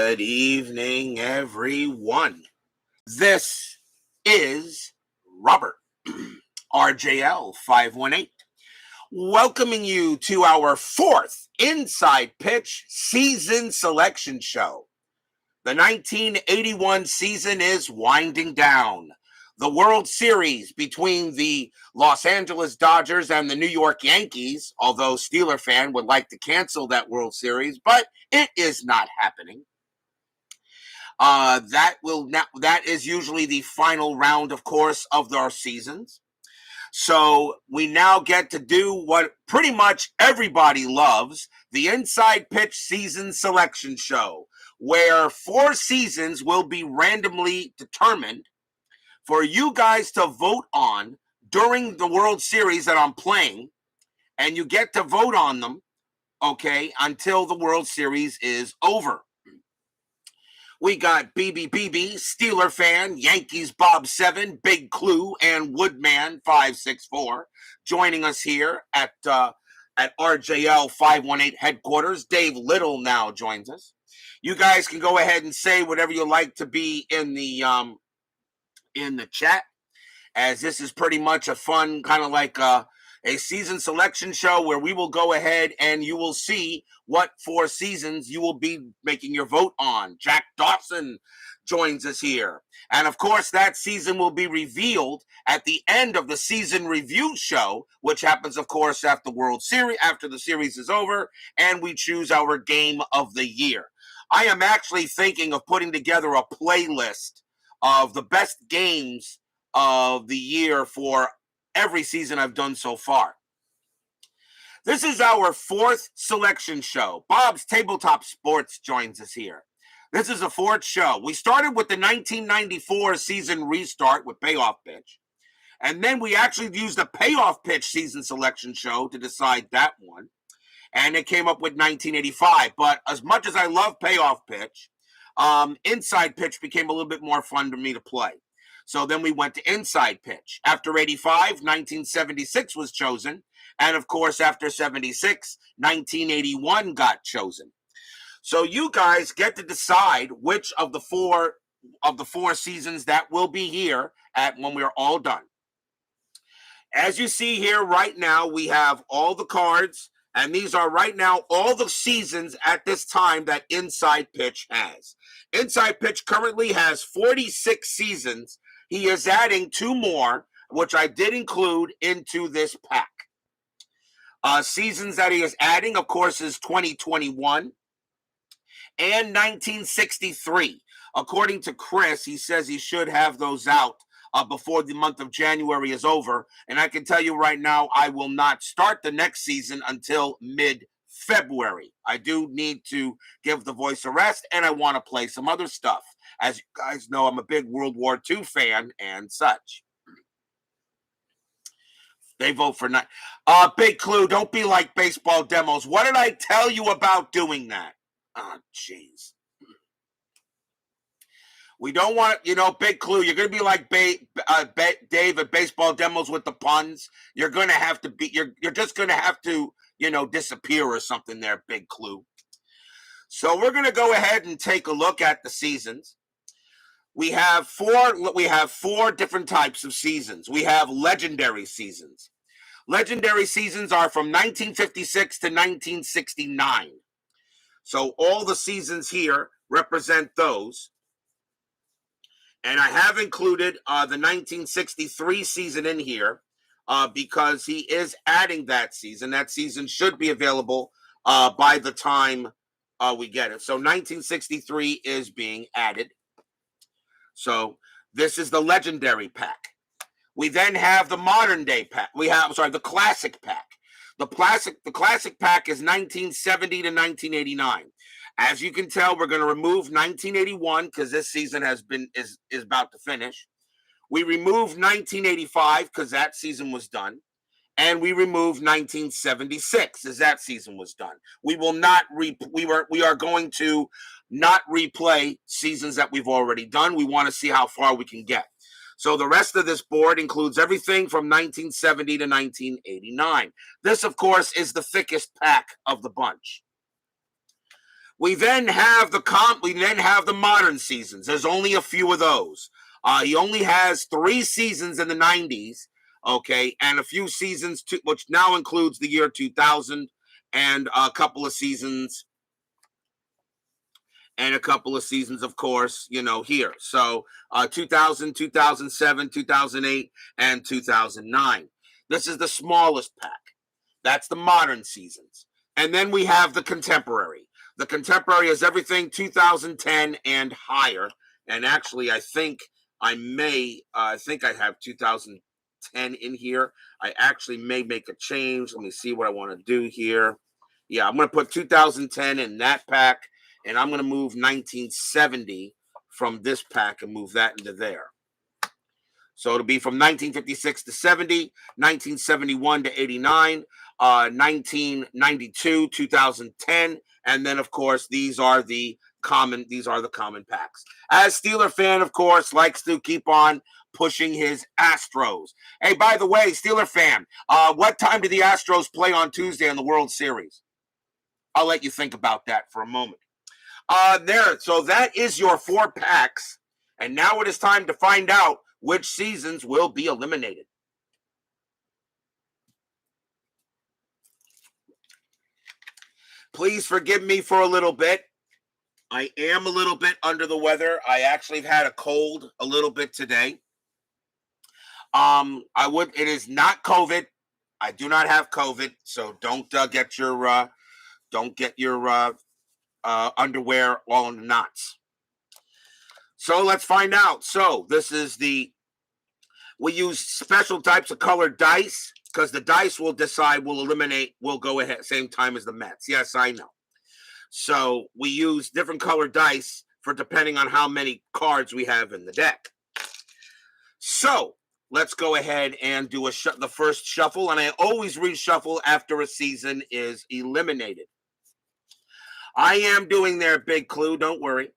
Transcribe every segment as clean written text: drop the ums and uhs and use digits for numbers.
Good evening, everyone. This is Robert, RJL 518, welcoming you to our fourth Inside Pitch season selection show. The 1981 season is winding down. The World Series between the Los Angeles Dodgers and the New York Yankees, although Steeler fan would like to cancel that World Series, but it is not happening. That is usually the final round, of course, of our seasons. So we now get to do what pretty much everybody loves, the Inside Pitch season selection show, where 4 seasons will be randomly determined for you guys to vote on during the World Series that I'm playing, and you get to vote on them, okay, until the World Series is over. We got BBBB, Steeler fan, Yankees Bob 7, Big Clue, and Woodman 564 joining us here at RJL 518 headquarters. Dave Little now joins us. You guys can go ahead and say whatever you like to be in the chat, as this is pretty much a fun kind of like a season selection show where we will go ahead and you will see what 4 seasons you will be making your vote on. Jack Dawson joins us here. And of course, that season will be revealed at the end of the season review show, which happens, of course, after the series is over, and we choose our game of the year. I am actually thinking of putting together a playlist of the best games of the year for every season I've done so far. This is our 4th selection show. Bob's Tabletop Sports joins us here. This is a 4th show. We started with the 1994 season restart with Payoff Pitch. And then we actually used a Payoff Pitch season selection show to decide that one. And it came up with 1985. But as much as I love Payoff Pitch, Inside Pitch became a little bit more fun for me to play. So then we went to Inside Pitch. After 85, 1976 was chosen. And of course, after 76, 1981 got chosen. So you guys get to decide which of the four seasons that will be here when we're all done. As you see here right now, we have all the cards. And these are right now all the seasons at this time that Inside Pitch has. Inside Pitch currently has 46 seasons. He is adding 2 more, which I did include into this pack. Seasons that he is adding, of course, is 2021 and 1963. According to Chris, he says he should have those out before the month of January is over. And I can tell you right now, I will not start the next season until mid-February. I do need to give the voice a rest, and I want to play some other stuff. As you guys know, I'm a big World War II fan and such. They vote for night. Big Clue, don't be like baseball demos. What did I tell you about doing that? Oh, jeez. We don't want, Big Clue, you're going to be like Dave at baseball demos with the puns. You're going to have to be, you're just going to have to, disappear or something there, Big Clue. So we're going to go ahead and take a look at the seasons. We have 4 different types of seasons. We have legendary seasons. Legendary seasons are from 1956 to 1969. So all the seasons here represent those. And I have included the 1963 season in here because he is adding that season. That season should be available by the time we get it. So 1963 is being added. So this is the legendary pack. We then have the modern day pack. The classic pack. The classic pack is 1970 to 1989. As you can tell, we're going to remove 1981 because this season is about to finish. We removed 1985 because that season was done. And we removed 1976 as that season was done. We will not we are going to not replay seasons that we've already done. We want to see how far we can get. So the rest of this board includes everything from 1970 to 1989. This, of course, is the thickest pack of the bunch. We then have the modern seasons. There's only a few of those. He only has 3 seasons in the 90s, okay, and a few seasons, which now includes the year 2000, and a couple of seasons, of course, here. So 2000, 2007, 2008, and 2009. This is the smallest pack. That's the modern seasons. And then we have the contemporary. The contemporary is everything 2010 and higher. And actually, I think I have 2010 in here. I actually may make a change. Let me see what I want to do here. Yeah, I'm going to put 2010 in that pack, and I'm going to move 1970 from this pack and move that into there. So it'll be from 1956 to 70, 1971 to 89, 1992, 2010, and then of course these are the common packs. As Steeler fan, of course, likes to keep on pushing his Astros. Hey, by the way, Steeler fan, what time do the Astros play on Tuesday in the World Series? I'll let you think about that for a moment. So that is your 4 packs, and now it is time to find out which seasons will be eliminated. Please forgive me for a little bit. I am a little bit under the weather. I actually have had a cold a little bit today. It is not COVID. I do not have COVID, so don't get your underwear all in the knots. So let's find out. So this is we use special types of colored dice because the dice will decide, we'll go ahead same time as the Mets. Yes, I know. So we use different colored dice for depending on how many cards we have in the deck. So let's go ahead and do the first shuffle. And I always reshuffle after a season is eliminated. I am doing their Big Clue. Don't worry.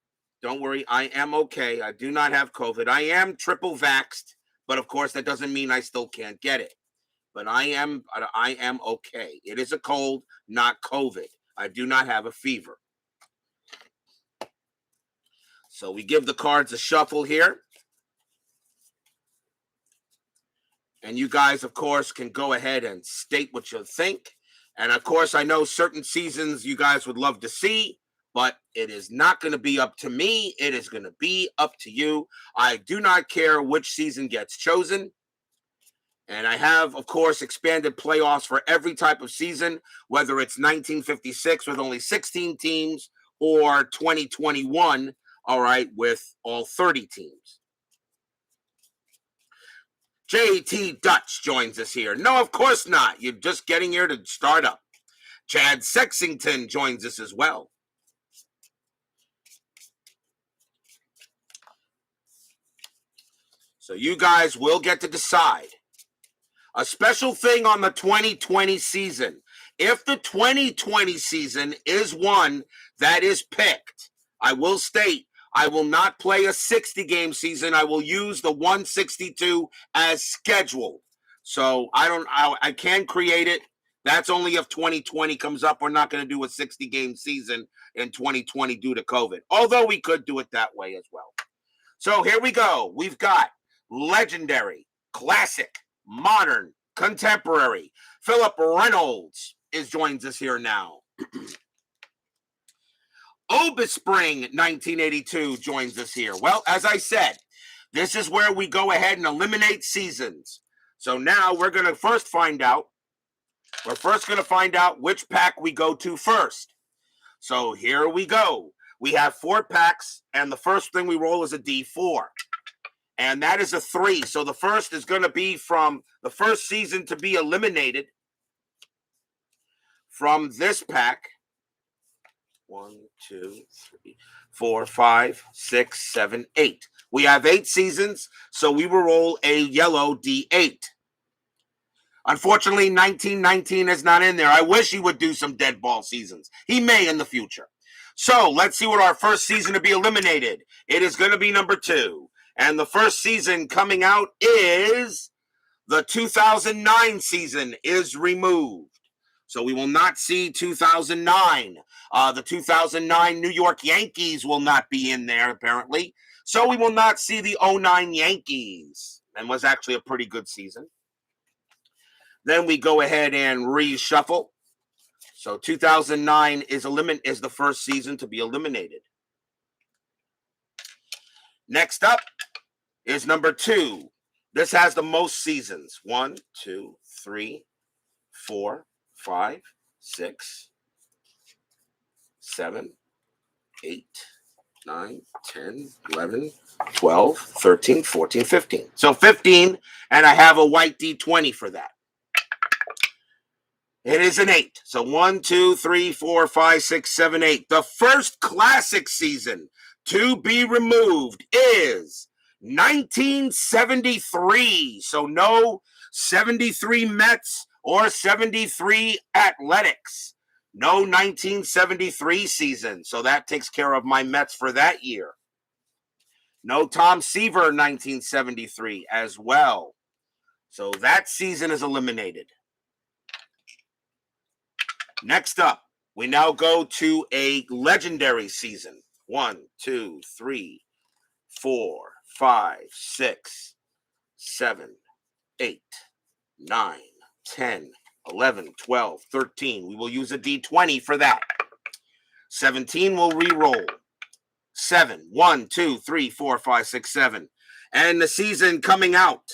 I am okay. I do not have COVID. I am triple vaxxed, but of course that doesn't mean I still can't get it. But I am okay. It is a cold, not COVID. I do not have a fever. So we give the cards a shuffle here. And you guys, of course, can go ahead and state what you think. And of course, I know certain seasons you guys would love to see, but it is not going to be up to me. It is going to be up to you. I do not care which season gets chosen. And I have, of course, expanded playoffs for every type of season, whether it's 1956 with only 16 teams or 2021, all right, with all 30 teams. JT Dutch joins us here. No, of course not. You're just getting here to start up. Chad Sexington joins us as well. So you guys will get to decide. A special thing on the 2020 season. If the 2020 season is one that is picked, I will state, I will not play a 60-game season. I will use the 162 as scheduled. So I can create it. That's only if 2020 comes up. We're not going to do a 60-game season in 2020 due to COVID. Although we could do it that way as well. So here we go. We've got legendary, classic, modern, contemporary. Philip Reynolds joins us here now. Obispring 1982 joins us here. Well, as I said, this is where we go ahead and eliminate seasons. So now we're going to first find out. We're first going to find out which pack we go to first. So here we go. We have 4 packs, and the first thing we roll is a D4. And that is a 3. So the first is going to be from the first season to be eliminated from this pack. 1, 2, 3, 4, 5, 6, 7, 8. We have 8 seasons, so we will roll a yellow D8. Unfortunately, 1919 is not in there. I wish he would do some dead ball seasons. He may in the future. So let's see what our first season to be eliminated. It is going to be number 2. And the first season coming out is the 2009 season is removed. So we will not see 2009. The 2009 New York Yankees will not be in there, apparently. So we will not see the 09 Yankees. And was actually a pretty good season. Then we go ahead and reshuffle. So 2009 is the first season to be eliminated. Next up is number 2. This has the most seasons. 1, 2, 3, 4, 5, 6, 7, 8, 9, 10, 11, 12, 13, 14, 15. So 15, and I have a white D20 for that. It is an 8. So 1, 2, 3, 4, 5, 6, 7, 8. The first classic season to be removed is 1973. So no 73 Mets or 73 Athletics. No 1973 season. So that takes care of my Mets for that year. No Tom Seaver 1973 as well. So that season is eliminated. Next up, we now go to a legendary season. 1, 2, 3, 4, 5, 6, 7, 8, 9, 10, 11, 12, 13. We will use a D20 for that. 17 will re-roll. 7, 1, 2, 3, 4, 5, 6, 7. And the season coming out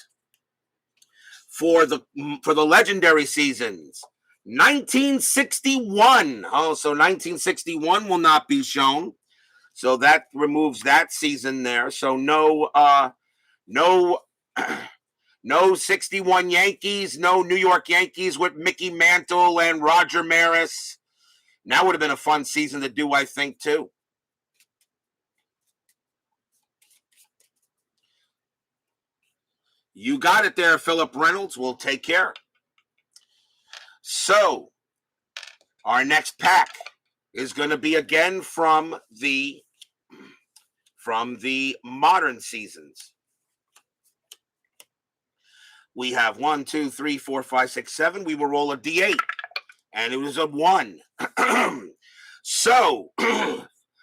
for the legendary seasons. 1961. Oh, so 1961 will not be shown. So that removes that season there. So no 61 Yankees, no New York Yankees with Mickey Mantle and Roger Maris. That would have been a fun season to do, I think, too. You got it there, Philip Reynolds. We'll take care. So, our next pack is going to be again from the modern seasons. We have 1, 2, 3, 4, 5, 6, 7. We will roll a D8, and it was a 1. So,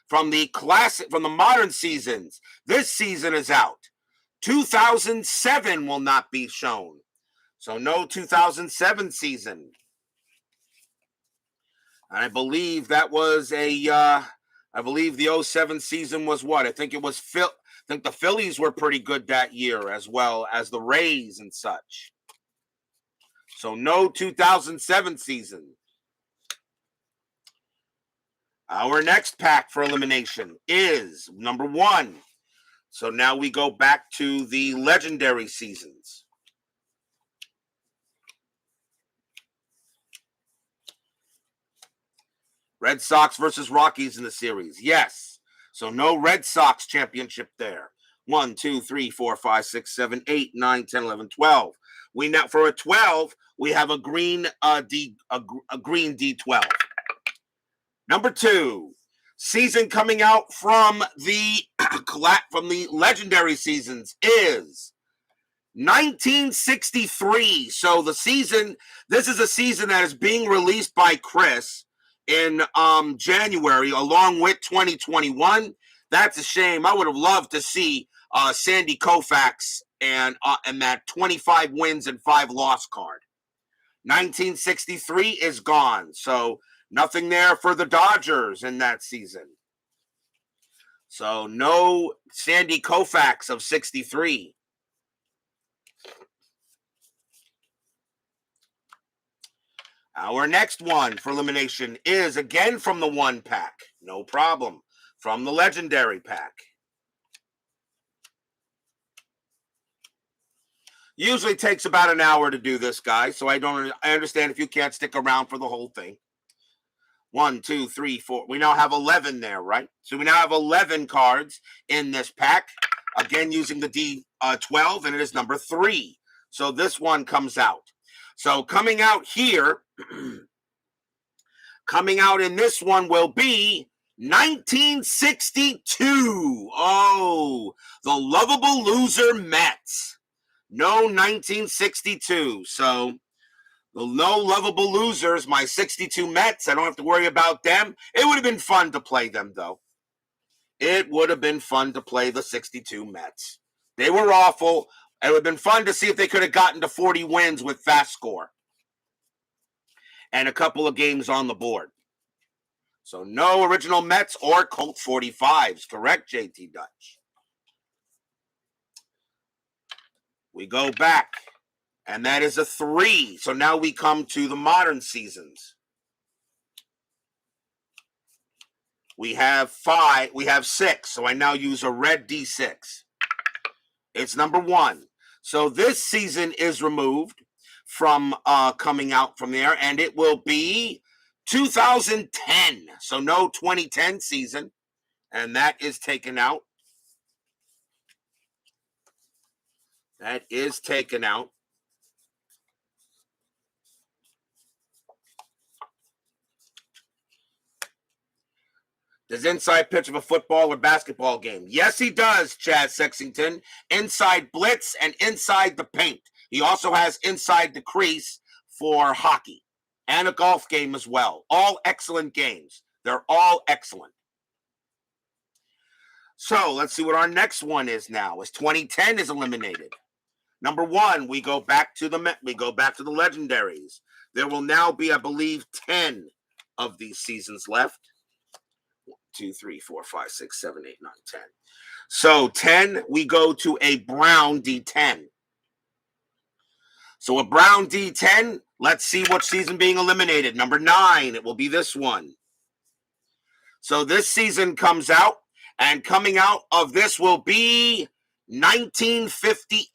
from the modern seasons, this season is out. 2007 will not be shown. So no 2007 season. And I believe that was I believe the 07 season was what? I think it was I think the Phillies were pretty good that year, as well as the Rays and such. So no 2007 season. Our next pack for elimination is number 1. So now we go back to the legendary seasons. Red Sox versus Rockies in the series. Yes. So no Red Sox championship there. 1, 2, 3, 4, 5, 6, 7, 8, 9, 10, 11, 12. We now for a 12, we have a green green D12. Number 2. Season coming out from the legendary seasons is 1963. So this is a season that is being released by Chris in January along with 2021. That's a shame. I would have loved to see Sandy Koufax and that 25 wins and 5 loss card. 1963 is gone. So nothing there for the Dodgers in that season. So no Sandy Koufax of 63. Our next one for elimination is again from the 1 pack. No problem. From the legendary pack. Usually takes about an hour to do this, guys. So I understand if you can't stick around for the whole thing. 1, 2, 3, 4. We now have 11 there, right? So we now have 11 cards in this pack. Again, using the D12, and it is number 3. So this one comes out. So coming out here, coming out in this one will be 1962. Oh, the lovable loser Mets. No 1962. So The no lovable losers, my 62 Mets. I don't have to worry about them. It would have been fun to play them, though. It would have been fun to play the 62 Mets. They were awful. It would have been fun to see if they could have gotten to 40 wins with FastScore and a couple of games on the board. So no original Mets or Colt 45s. Correct, JT Dutch. We go back, and that is a 3. So now we come to the modern seasons. We have 5. We have 6. So I now use a red D6. It's number 1. So this season is removed from coming out from there, and it will be 2010. So no 2010 season, and that is taken out. That is taken out. Does inside pitch of a football or basketball game? Yes, he does, Chad Sexington. Inside blitz and inside the paint. He also has inside the crease for hockey and a golf game as well. All excellent games. They're all excellent. So let's see what our next one is now. As 2010 is eliminated. Number 1, we go back to the legendaries. There will now be, I believe, 10 of these seasons left. 1, 2, 3, 4, 5, 6, 7, 8, 9, 10. So 10, we go to a brown D10. So a brown D10, let's see what season being eliminated. Number 9, it will be this one. So this season comes out, and coming out of this will be 1958.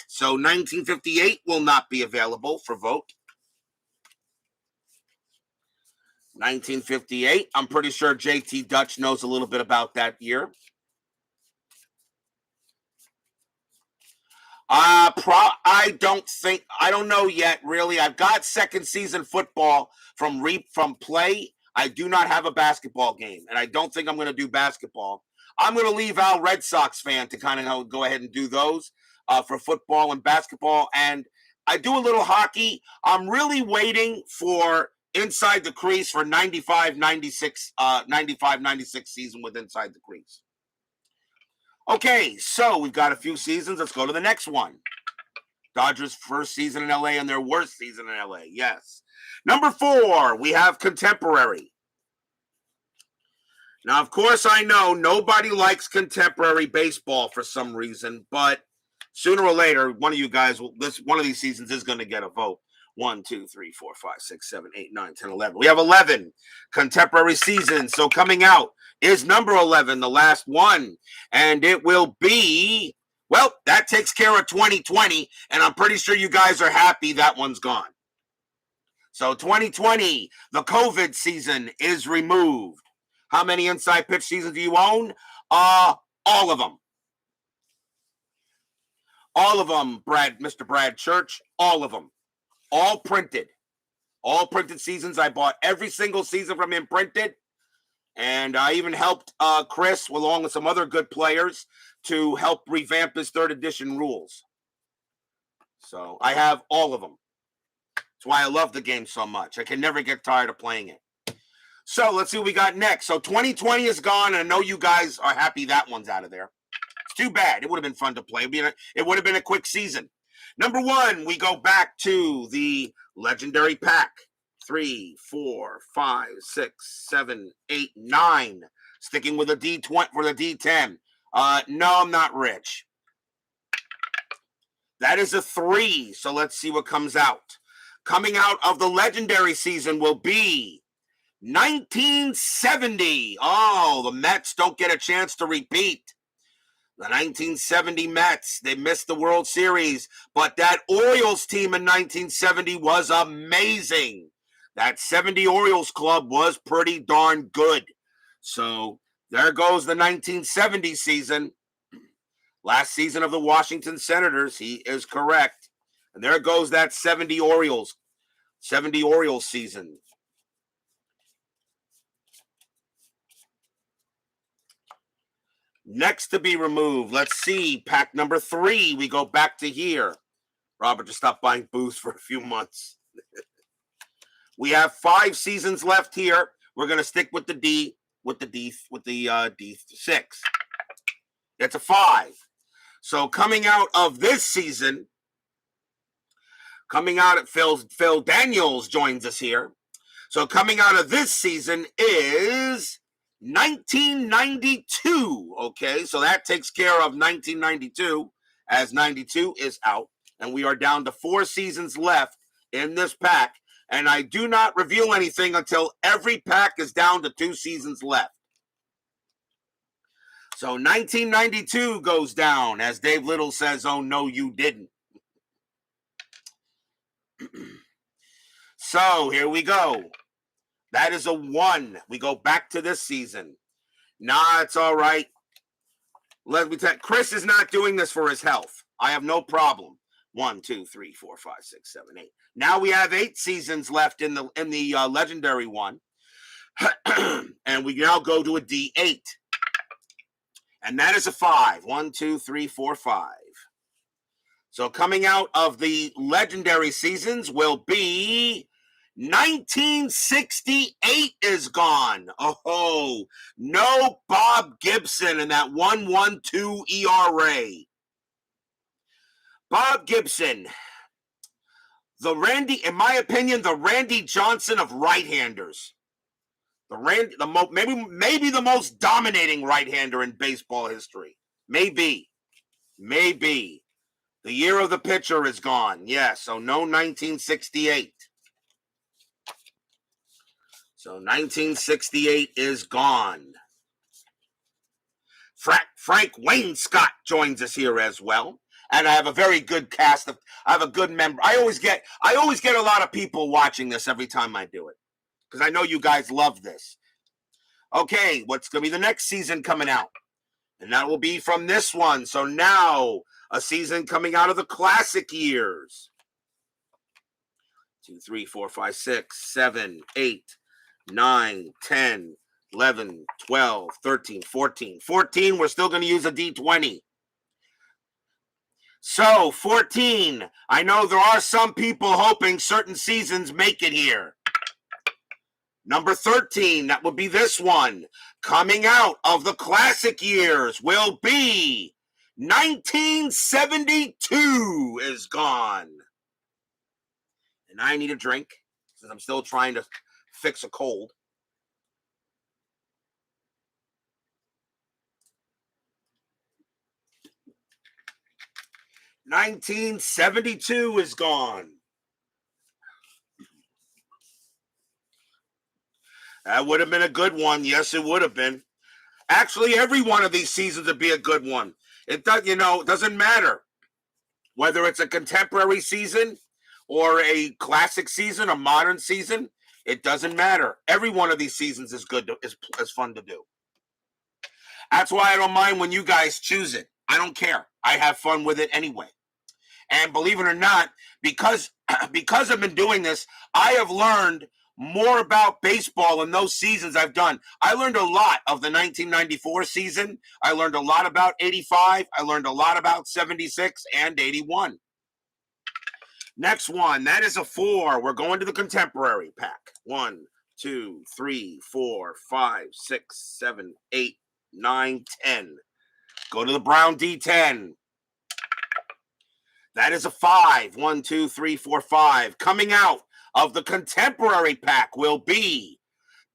So 1958 will not be available for vote. 1958. I'm pretty sure JT Dutch knows a little bit about that year. I don't know yet, really. I've got second season football from play. I do not have a basketball game, and I don't think I'm going to do basketball. I'm going to leave Al Red Sox fan to kind of go ahead and do those for football and basketball. And I do a little hockey. I'm really waiting for inside the crease for 95-96 season with inside the crease. Okay, so we've got a few seasons. Let's go to the next one. Dodgers' first season in LA and their worst season in LA. Yes. Number 4, we have contemporary. Now, of course, I know nobody likes contemporary baseball for some reason, but sooner or later, one of you guys, one of these seasons is going to get a vote. 1, 2, 3, 4, 5, 6, 7, 8, 9, 10, 11. We have 11 contemporary seasons. So coming out is number 11, the last one. And it will be, well, that takes care of 2020. And I'm pretty sure you guys are happy that one's gone. So 2020, the COVID season is removed. How many inside pitch seasons do you own? All of them. All of them, Mr. Brad Church. All of them. All printed seasons. I bought every single season from him printed. And I even helped Chris, along with some other good players, to help revamp his 3rd edition rules. So I have all of them. That's why I love the game so much. I can never get tired of playing it. So let's see what we got next. So 2020 is gone, and I know you guys are happy that one's out of there. It's too bad. It would have been fun to play. It would have been a quick season. Number 1, we go back to the legendary pack. 3, 4, 5, 6, 7, 8, 9. Sticking with a D20 for the D10. No, I'm not rich. That is a 3. So let's see what comes out. Coming out of the legendary season will be 1970. Oh, the Mets don't get a chance to repeat. The 1970 Mets, they missed the World Series, but that Orioles team in 1970 was amazing. That 70 Orioles club was pretty darn good. So there goes the 1970 season. Last season of the Washington Senators, he is correct. And there goes that 70 Orioles season. Next to be removed, let's see, pack number 3. We go back to here. Robert just stopped buying booze for a few months. We have 5 seasons left here. We're going to stick with the D6. It's a 5. So coming out of this season, Phil Daniels joins us here. So coming out of this season is 1992. Okay, so that takes care of 1992, as 92 is out. And we are down to 4 seasons left in this pack. And I do not reveal anything until every pack is down to 2 seasons left. So 1992 goes down, as Dave Little says, oh, no, you didn't. So here we go. That is a 1. We go back to this season. Nah, it's all right. Let me tell you, Chris is not doing this for his health. I have no problem. 1, 2, 3, 4, 5, 6, 7, 8. Now we have 8 seasons left in the legendary one. And we now go to a D8. And that is a 5. 1, 2, 3, 4, 5. So coming out of the legendary seasons will be 1968 is gone. Oh, no Bob Gibson and that 1.12 ERA. Bob Gibson, in my opinion, the Randy Johnson of right-handers. Maybe the most dominating right-hander in baseball history. Maybe. The year of the pitcher is gone. Yes, so no 1968. So 1968 is gone. Frank Wayne Scott joins us here as well. And I have a very good cast of, I have a good member. I always get a lot of people watching this every time I do it, because I know you guys love this. Okay, what's going to be the next season coming out? And that will be from this one. So now a season coming out of the classic years. 2, 3, 4, 5, 6, 7, 8, 9, 10, 11, 12, 13, 14. 14, we're still going to use a D20. So, 14, I know there are some people hoping certain seasons make it here. Number 13, that would be this one. Coming out of the classic years will be 1972 is gone. And I need a drink, since I'm still trying to fix a cold. $1972 is gone. That would have been a good one. Yes, it would have been. Actually, every one of these seasons would be a good one. It doesn't matter whether it's a contemporary season or a classic season, a modern season. It doesn't matter. Every one of these seasons is good, is fun to do. That's why I don't mind when you guys choose it. I don't care. I have fun with it anyway. And believe it or not, because I've been doing this, I have learned more about baseball in those seasons I've done. I learned a lot of the 1994 season. I learned a lot about 85. I learned a lot about 76 and 81. Next one, that is a 4. We're going to the contemporary pack. 1, 2, 3, 4, 5, 6, 7, 8, 9, 10. Go to the brown D10. That is a 5. 1, 2, 3, 4, 5. Coming out of the contemporary pack will be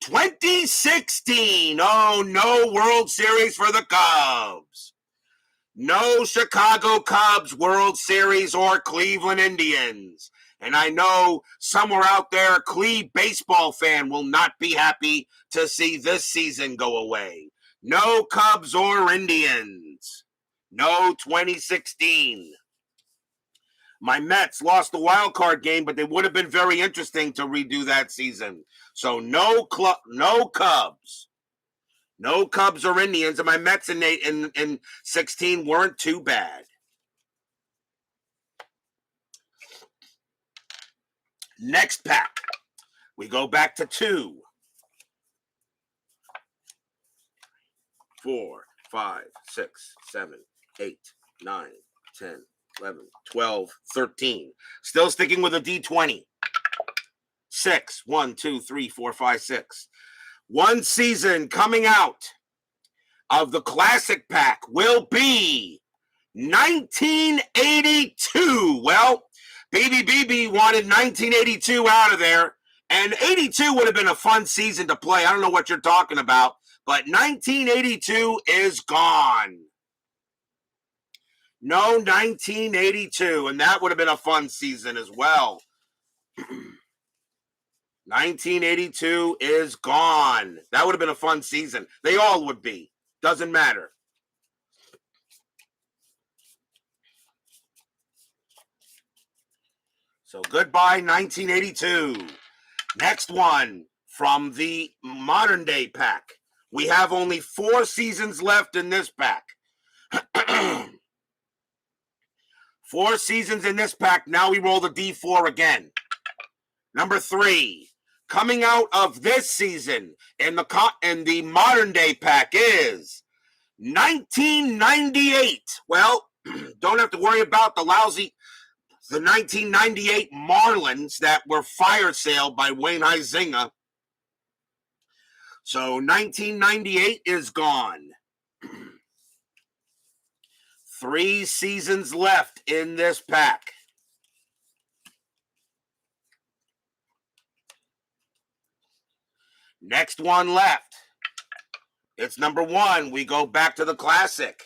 2016. Oh, no World Series for the Cubs. No Chicago Cubs World Series or Cleveland Indians. And I know somewhere out there, a Cleve baseball fan will not be happy to see this season go away. No Cubs or Indians. No 2016. My Mets lost the wild card game, but they would have been very interesting to redo that season. So no Cubs. No Cubs or Indians, and my Mets in 16 weren't too bad. Next pack. We go back to 2, 4, 5, 6, 7, 8, 9, 10, 11, 12, 13. Still sticking with a D20. 6. 1, 2, 3, 4, 5, 6. One season coming out of the classic pack will be 1982. Well, BB wanted 1982 out of there, and 82 would have been a fun season to play. I don't know what you're talking about, but 1982 is gone. No 1982, and that would have been a fun season as well. 1982 is gone. That would have been a fun season. They all would be. Doesn't matter. So goodbye, 1982. Next one from the modern day pack. We have only 4 seasons left in this pack. 4 seasons in this pack. Now we roll the D4 again. Number 3, coming out of this season in the modern day pack is 1998. Well, don't have to worry about the 1998 Marlins that were fire sale by Wayne Huizinga. So 1998 is gone. 3 seasons left in this pack. Next one left. It's number 1. We go back to the classic.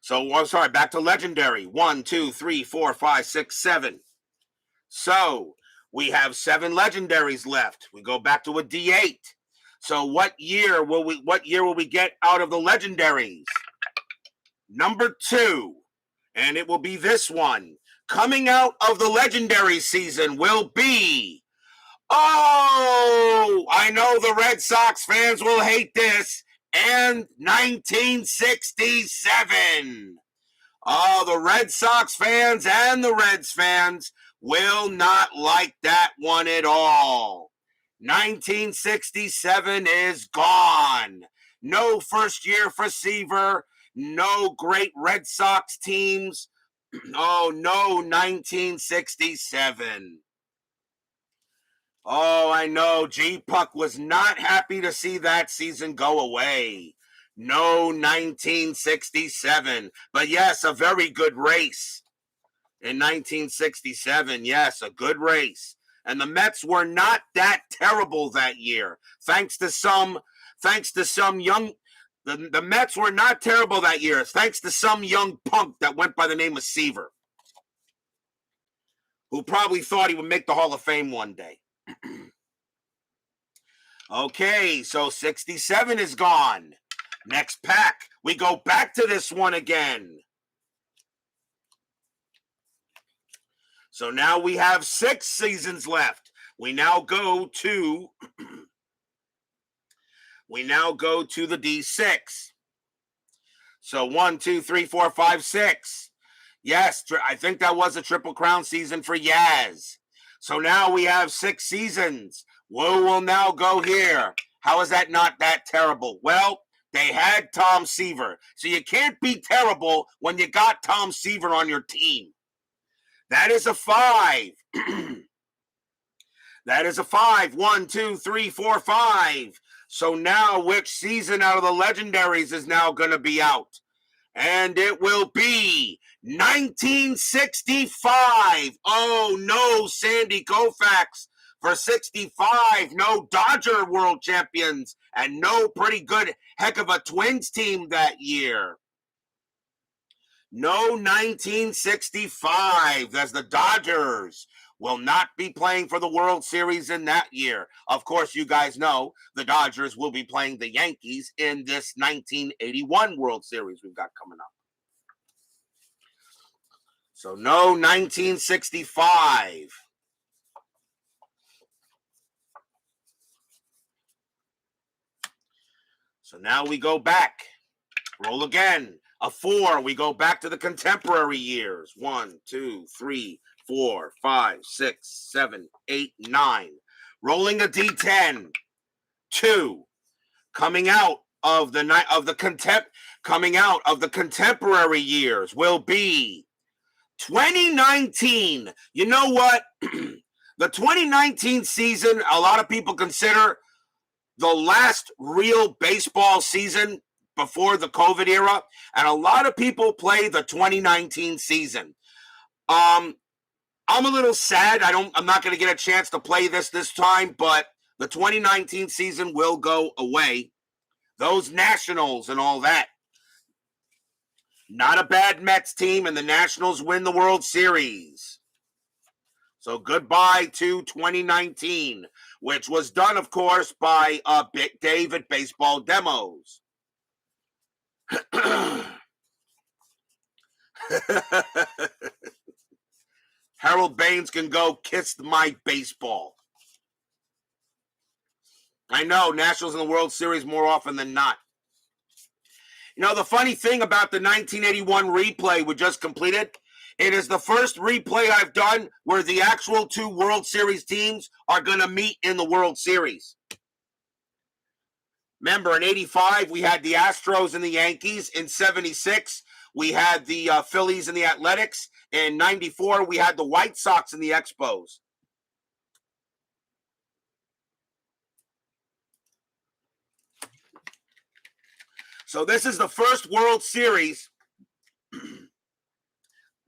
So, I'm sorry, back to legendary. 1, 2, 3, 4, 5, 6, 7. So, we have 7 legendaries left. We go back to a D8. So, what year will we get out of the legendaries? Number 2. And it will be this one. Coming out of the legendary season will be, oh, I know the Red Sox fans will hate this, and 1967. Oh, the Red Sox fans and the Reds fans will not like that one at all. 1967 is gone. No first year for Seaver. No great Red Sox teams. Oh, no 1967. Oh, I know. G-Puck was not happy to see that season go away. No 1967. But yes, a very good race in 1967. Yes, a good race. And the Mets were not that terrible that year. Thanks to some young... The Mets were not terrible that year, thanks to some young punk that went by the name of Seaver, who probably thought he would make the Hall of Fame one day. Okay, so 67 is gone. Next pack, we go back to this one again. So now we have 6 seasons left. We now go to the D6. So 1, 2, 3, 4, 5, 6. Yes, I think that was a Triple Crown season for Yaz. So now we have 6 seasons. We will now go here. How is that not that terrible? Well, they had Tom Seaver. So you can't be terrible when you got Tom Seaver on your team. That is a 5. That is a 5. 1, 2, 3, 4, 5. So now which season out of the legendaries is now going to be out? And it will be 1965. Oh, no, Sandy Koufax for 65. No Dodger world champions. And no pretty good heck of a Twins team that year. No 1965, as the Dodgers will not be playing for the World Series in that year. Of course, you guys know the Dodgers will be playing the Yankees in this 1981 World Series we've got coming up. So no 1965. So now we go back. Roll again. A 4. We go back to the contemporary years. 1, 2, 3, 4, 5, 6, 7, 8, 9. Rolling a D10. 2. Coming out of the contemporary years will be 2019. You know what? The 2019 season, a lot of people consider the last real baseball season before the COVID era, and a lot of people play the 2019 season. I'm a little sad. I'm not going to get a chance to play this time, but the 2019 season will go away. Those Nationals and all that. Not a bad Mets team, and the Nationals win the World Series. So goodbye to 2019, which was done, of course, by Big Dave at Baseball Demos. Harold Baines can go kiss my baseball. I know, Nationals in the World Series more often than not. You know, the funny thing about the 1981 replay we just completed, it is the first replay I've done where the actual two World Series teams are going to meet in the World Series. Remember, in 85, we had the Astros and the Yankees. In 76, we had the Phillies and the Athletics. In 94, we had the White Sox and the Expos. So this is the first World Series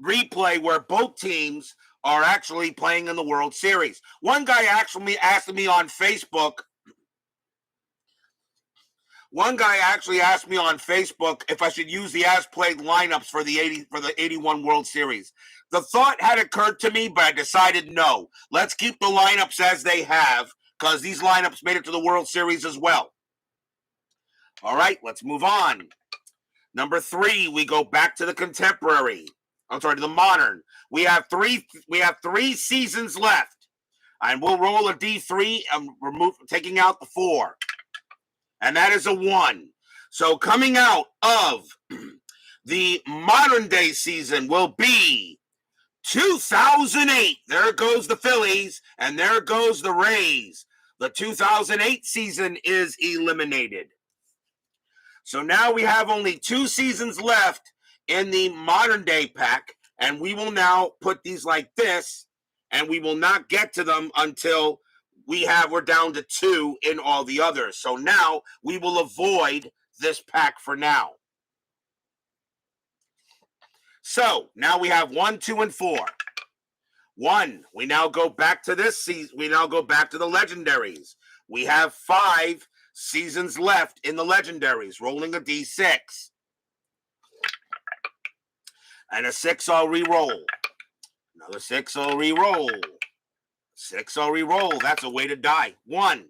replay where both teams are actually playing in the World Series. One guy actually asked me on Facebook. One guy actually asked me on Facebook if I should use the as-played lineups for the 81 World Series. The thought had occurred to me, but I decided no. Let's keep the lineups as they have, because these lineups made it to the World Series as well. All right, let's move on. Number 3, we go back to the contemporary. To the modern. We have three seasons left, and we'll roll a D3 and taking out the 4, and that is a 1. So coming out of the modern day season will be 2008. There goes the Phillies, and there goes the Rays. The 2008 season is eliminated. So now we have only 2 seasons left in the modern day pack, and we will now put these like this, and we will not get to them until we're down to 2 in all the others. So now we will avoid this pack for now. So now we have 1, 2, and 4. 1, we now go back to this season. We now go back to the legendaries. We have 5 seasons left in the legendaries, rolling a D6. And a 6 I'll re-roll. Another 6 I'll re-roll. 6 I'll re-roll. That's a way to die. 1.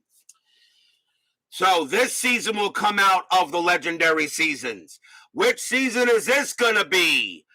So this season will come out of the legendary seasons. Which season is this going to be?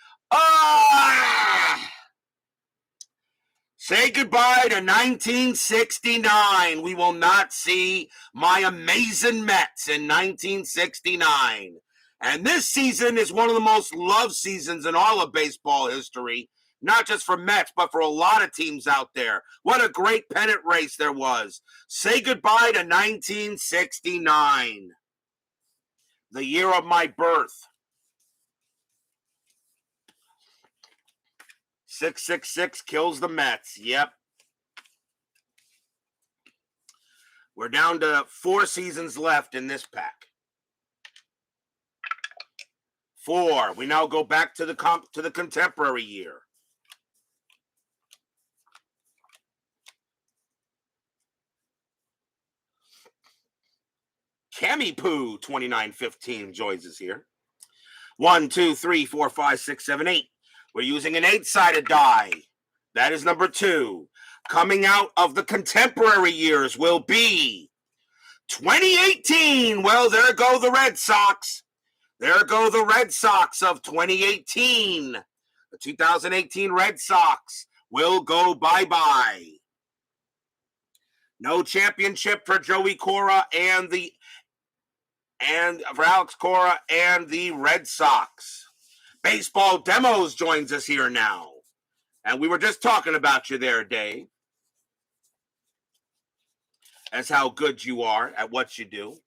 Say goodbye to 1969. We will not see my amazing Mets in 1969. And this season is one of the most loved seasons in all of baseball history, not just for Mets, but for a lot of teams out there. What a great pennant race there was. Say goodbye to 1969, the year of my birth. 666 kills the Mets. Yep. We're down to 4 seasons left in this pack. 4. We now go back to the contemporary year. Cammy Poo 2915 joins us here. 1, 2, 3, 4, 5, 6, 7, 8. We're using an 8-sided die. That is number 2. Coming out of the contemporary years will be 2018. Well, there go the Red Sox. There go the Red Sox of 2018. The 2018 Red Sox will go bye-bye. No championship for Joey Cora and for Alex Cora and the Red Sox. Baseball Demos joins us here now. And we were just talking about you there, Dave. As how good you are at what you do.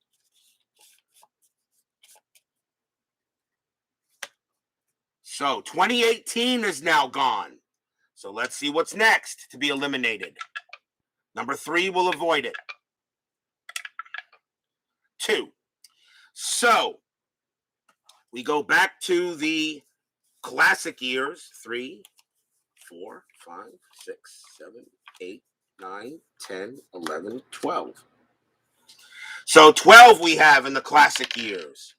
So 2018 is now gone. So let's see what's next to be eliminated. Number 3 will avoid it. 2. So we go back to the classic years. 3, 4, 5, 6, 7, 8, 9, 10, 11, 12. So 12 we have in the classic years.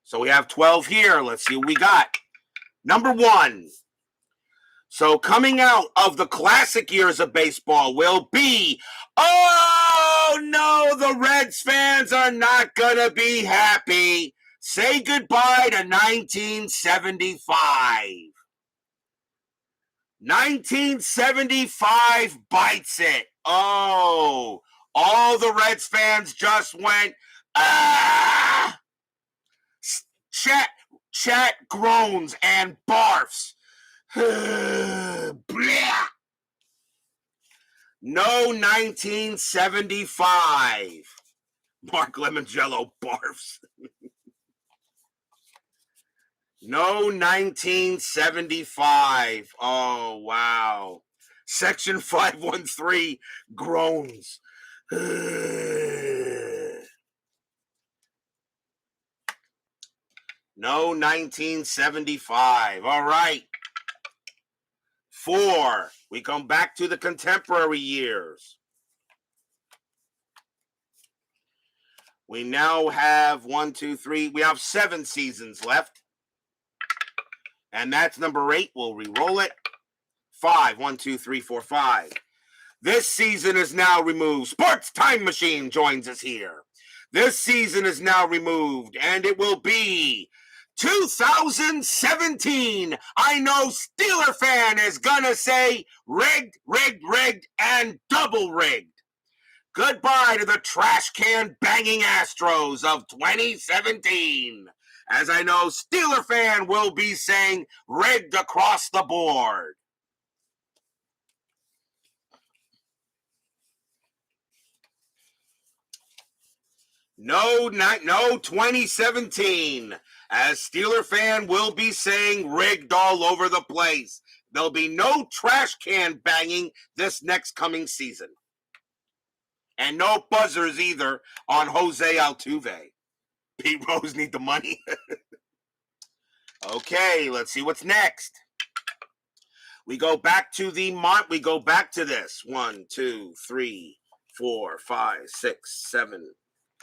So we have 12 here. Let's see what we got. Number 1. So coming out of the classic years of baseball will be, oh no, the Reds fans are not going to be happy. Say goodbye to 1975. 1975 bites it. Oh, all the Reds fans just went, ah! Chat groans and barfs. No 1975. Mark Lemongello barfs. No 1975. Oh, wow. Section 513 groans. No 1975. All right. 4. We come back to the contemporary years. We now have 1, 2, 3. We have 7 seasons left. And that's number 8. We'll re-roll it. 5. 1, 2, 3, 4, 5. This season is now removed. Sports Time Machine joins us here. This season is now removed, and it will be 2017. I know Steeler fan is gonna say rigged, rigged, rigged, and double rigged. Goodbye to the trash can banging Astros of 2017. As I know Steeler fan will be saying rigged across the board. No 2017. As Steeler fan will be saying rigged all over the place. There'll be no trash can banging this next coming season. And no buzzers either on Jose Altuve. Pete Rose need the money. Okay, let's see what's next. We go back to this. 1, 2, 3, 4, 5, 6, 7,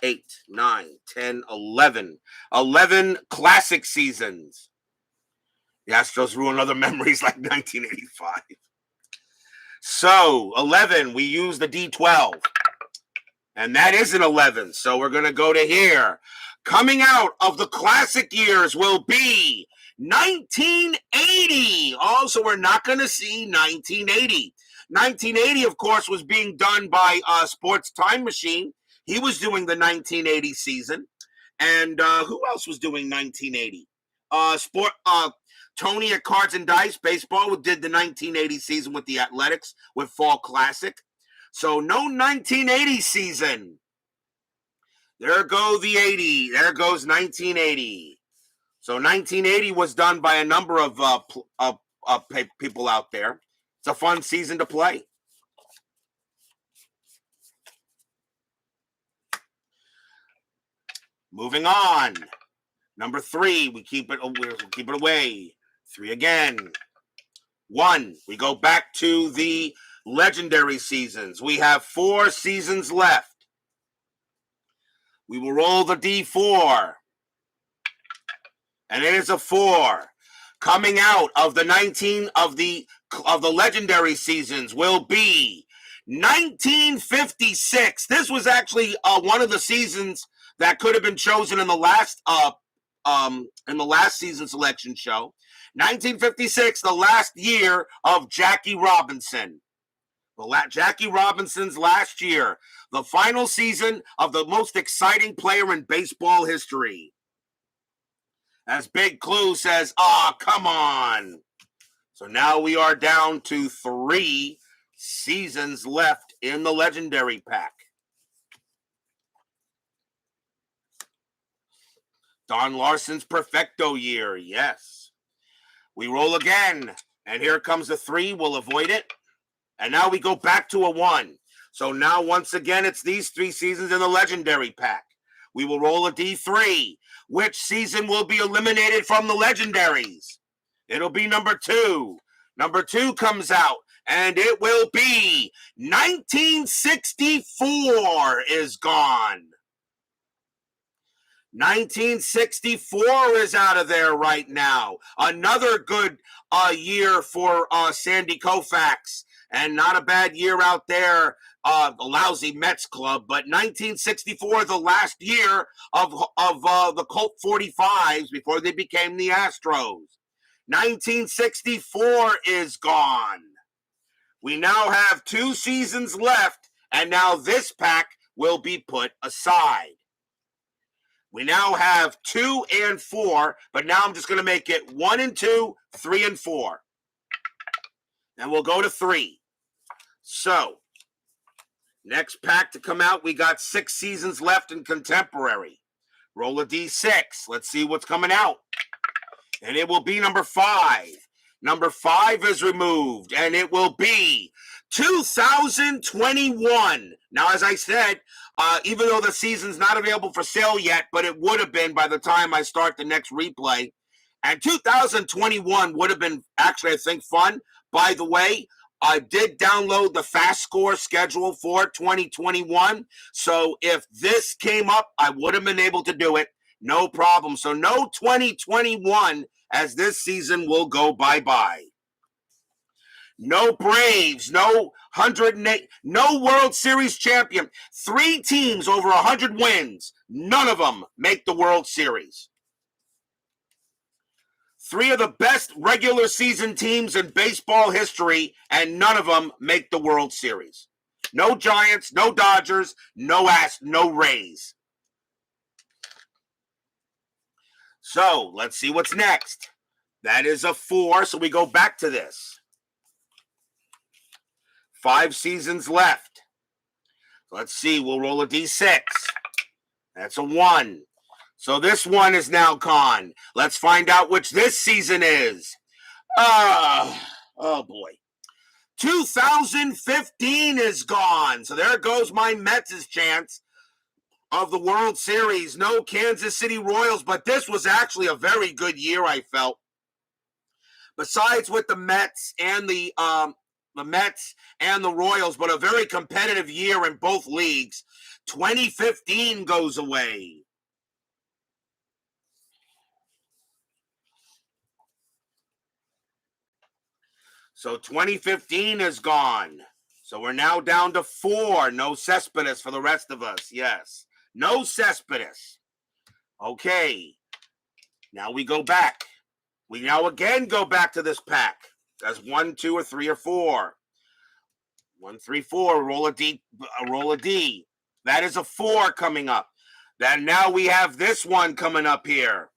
8, 9, 10, 11. 11 classic seasons. The Astros ruin other memories like 1985. So, 11, we use the D12. And that is an 11. So we're going to go to here. Coming out of the classic years will be 1980. Also, we're not going to see 1980. 1980, of course, was being done by Sports Time Machine. He was doing the 1980 season. And who else was doing 1980? Tony at Cards and Dice Baseball did the 1980 season with the Athletics with Fall Classic. So no 1980 season. There go the 80. There goes 1980. So 1980 was done by a number of people out there. It's a fun season to play. Moving on. Number 3, we keep it away. 3 again. 1, we go back to the legendary seasons. We have 4 seasons left. We will roll the D4. And it is a 4. Coming out of the legendary seasons will be 1956. This was actually one of the seasons that could have been chosen in the last season selection show. 1956, the last year of Jackie Robinson. Jackie Robinson's last year, the final season of the most exciting player in baseball history. As Big Clue says, come on. So now we are down to 3 seasons left in the legendary pack. Don Larson's perfecto year, yes. We roll again. And here comes the 3. We'll avoid it. And now we go back to a 1. So now, once again, it's these 3 seasons in the legendary pack. We will roll a D3. Which season will be eliminated from the legendaries? It'll be number 2. Number 2 comes out, and it will be 1964 is gone. 1964 is out of there right now. Another good year for Sandy Koufax, and not a bad year out there. The lousy Mets club, but 1964, the last year of the Colt 45s before they became the Astros. 1964 is gone. We now have 2 seasons left, and now this pack will be put aside. We now have 2 and 4, but now I'm just going to make it 1 and 2, 3 and 4. And we'll go to 3. So, next pack to come out, we got 6 seasons left in contemporary. Roll a D6. Let's see what's coming out. And it will be number 5. Number 5 is removed, and it will be 2021. Now, as I said, even though the season's not available for sale yet, but it would have been by the time I start the next replay. And 2021 would have been actually, I think, fun. By the way, I did download the FastScore schedule for 2021. So if this came up, I would have been able to do it. No problem. So no 2021, as this season will go bye-bye. No Braves, no 108, no World Series champion. 3 teams over 100 wins. None of them make the World Series. 3 of the best regular season teams in baseball history, and none of them make the World Series. No Giants, no Dodgers, no Rays. So, let's see what's next. That is a 4, so we go back to this. 5 seasons left. Let's see, we'll roll a D6. That's a 1. So this one is now gone. Let's find out which this season is. Oh boy. 2015 is gone. So there goes my Mets' chance of the World Series. No Kansas City Royals, but this was actually a very good year, I felt. Besides with the Mets and the Royals, but a very competitive year in both leagues. 2015 goes away. So 2015 is gone. So we're now down to 4. No Cespedes for the rest of us. Yes. No Cespedes. Okay. Now we go back. We now again go back to this pack. That's 1, 2, or 3, or 4. 1, 3, 4. Roll a D. Roll a D. That is a 4 coming up. Then now we have this one coming up here.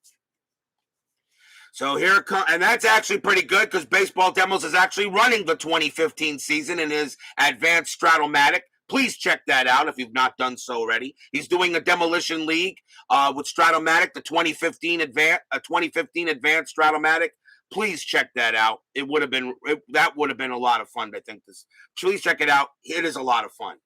So here comes, and that's actually pretty good because Baseball Demos is actually running the 2015 season in his advanced Stratomatic. Please check that out if you've not done so already. He's doing a Demolition League with Stratomatic, the 2015 advanced Stratomatic. Please check that out. That would have been a lot of fun. I think this. Please check it out. It is a lot of fun.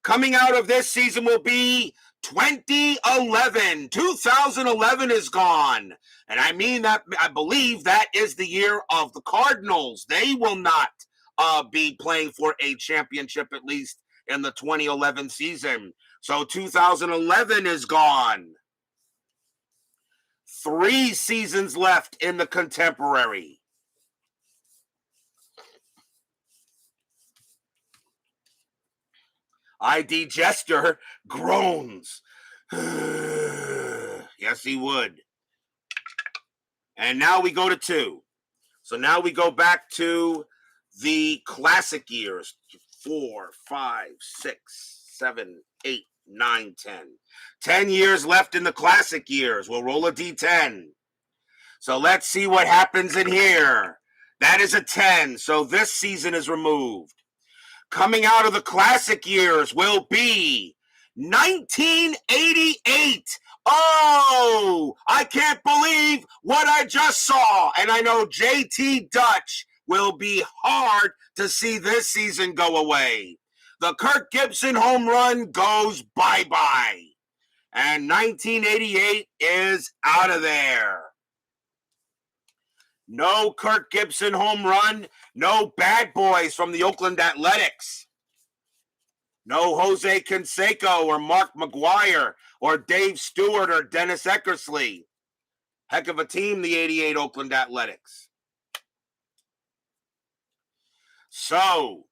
Coming out of this season will be 2011. 2011 is gone. And I mean that, I believe that is the year of the Cardinals. They will not be playing for a championship, at least in the 2011 season. So 2011 is gone. 3 seasons left in the contemporary. ID Jester groans. Yes, he would. And now we go to 2. So now we go back to the classic years. 4, 5, 6, 7, 8, 9, 10. 10 years left in the classic years. We'll roll a D10. So let's see what happens in here. That is a 10. So this season is removed. Coming out of the classic years will be 1988. Oh, I can't believe what I just saw. And I know JT Dutch will be hard to see this season go away. The Kirk Gibson home run goes bye-bye. And 1988 is out of there. No Kirk Gibson home run. No bad boys from the Oakland Athletics. No Jose Canseco or Mark McGuire or Dave Stewart or Dennis Eckersley. Heck of a team, the 88 Oakland Athletics. So,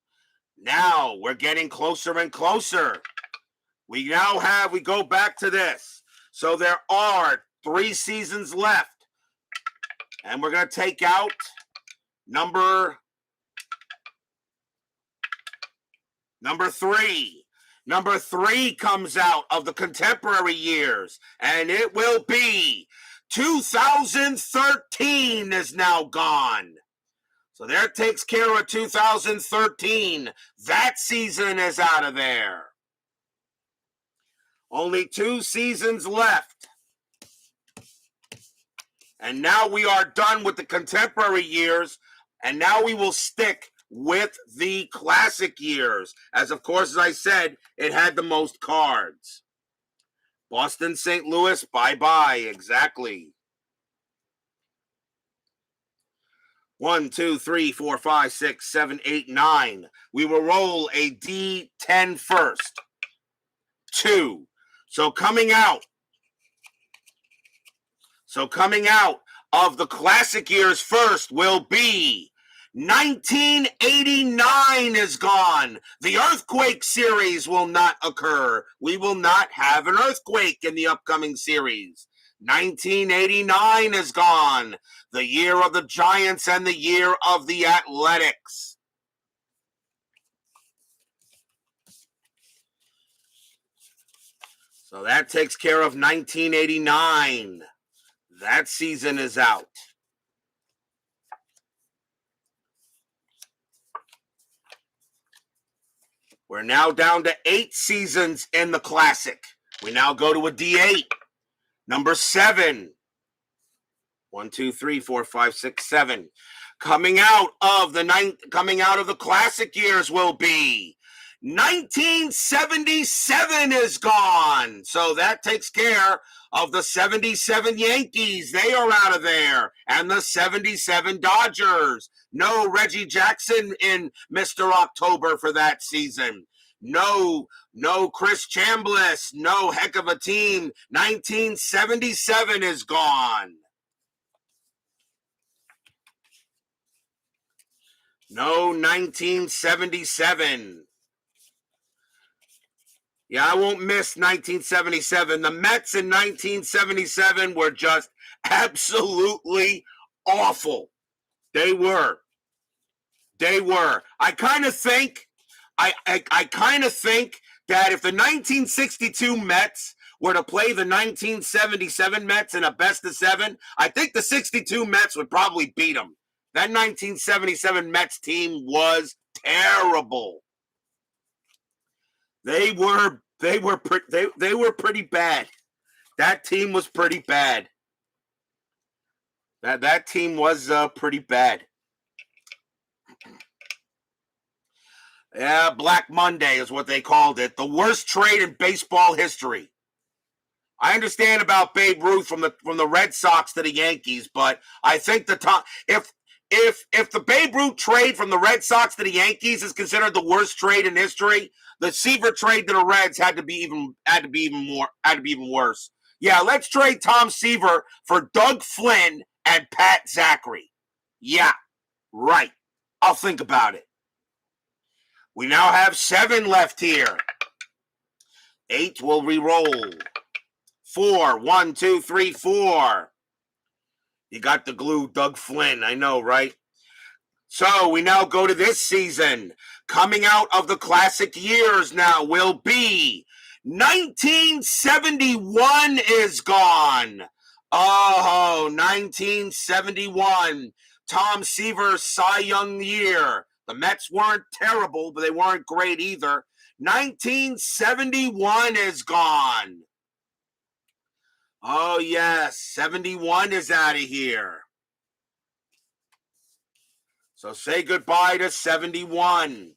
now we're getting closer and closer. We go back to this. So there are 3 seasons left. And we're going to take out number 3. Number 3 comes out of the contemporary years, and it will be 2013 is now gone. So that takes care of 2013. That season is out of there. Only 2 seasons left. And now we are done with the contemporary years, and now we will stick with the classic years. As of course, as I said, it had the most cards. Boston, St. Louis, bye-bye, exactly. 1, 2, 3, 4, 5, 6, 7, 8, 9. We will roll a D10 first. 2. So coming out of the classic years first will be 1989 is gone. The earthquake series will not occur. We will not have an earthquake in the upcoming series. 1989 is gone. The year of the Giants and the year of the Athletics. So that takes care of 1989. That season is out. We're now down to 8 seasons in the Classic. We now go to a D8. Number 7. 1, 2, 3, 4, 5, 6, 7. Coming out of the Classic years will be 1977 is gone. So that takes care of the 77 Yankees. They are out of there. And the 77 Dodgers. No Reggie Jackson in Mr. October for that season. No Chris Chambliss. No heck of a team. 1977 is gone. No 1977. Yeah, I won't miss 1977. The Mets in 1977 were just absolutely awful. They were. I kind of think that if the 1962 Mets were to play the 1977 Mets in a best of 7, I think the 62 Mets would probably beat them. That 1977 Mets team was terrible. They were pretty bad. That team was pretty bad. That team was pretty bad. Yeah, Black Monday is what they called it. The worst trade in baseball history. I understand about Babe Ruth from the Red Sox to the Yankees, but I think if the Babe Ruth trade from the Red Sox to the Yankees is considered the worst trade in history, the Seaver trade to the Reds had to be even worse. Yeah, let's trade Tom Seaver for Doug Flynn and Pat Zachary. Yeah, right. I'll think about it. We now have 7 left here. 8 will re-roll. 4, 1, 2, 3, 4. You got the glue, Doug Flynn. I know, right? So we now go to this season. Coming out of the Classic years now will be 1971 is gone. Oh, 1971. Tom Seaver's Cy Young year. The Mets weren't terrible, but they weren't great either. 1971 is gone. Oh, yes. 71 is out of here. So say goodbye to 71.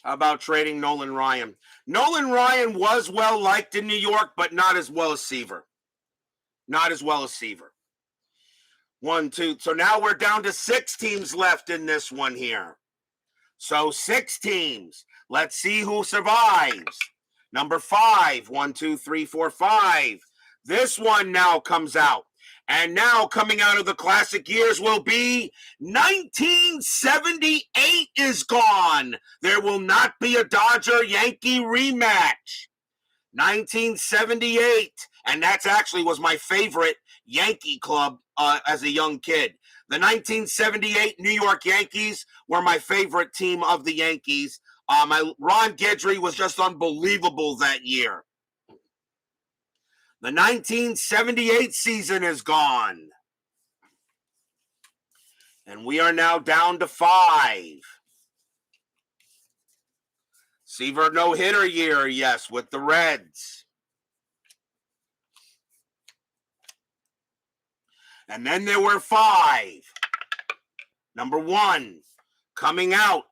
How about trading Nolan Ryan? Nolan Ryan was well liked in New York, but not as well as Seaver. Not as well as Seaver. 1, 2. So now we're down to 6 teams left in this one here. So 6 teams. Let's see who survives. Number 5. 1, 2, 3, 4, 5. This one now comes out. And now coming out of the classic years will be 1978 is gone. There will not be a Dodger-Yankee rematch. 1978. And that's actually was my favorite Yankee club as a young kid. The 1978 New York Yankees were my favorite team of the Yankees. Ron Guidry was just unbelievable that year. The 1978 season is gone. And we are now down to 5. Seaver no-hitter year, yes, with the Reds. And then there were 5. Number 1, coming out.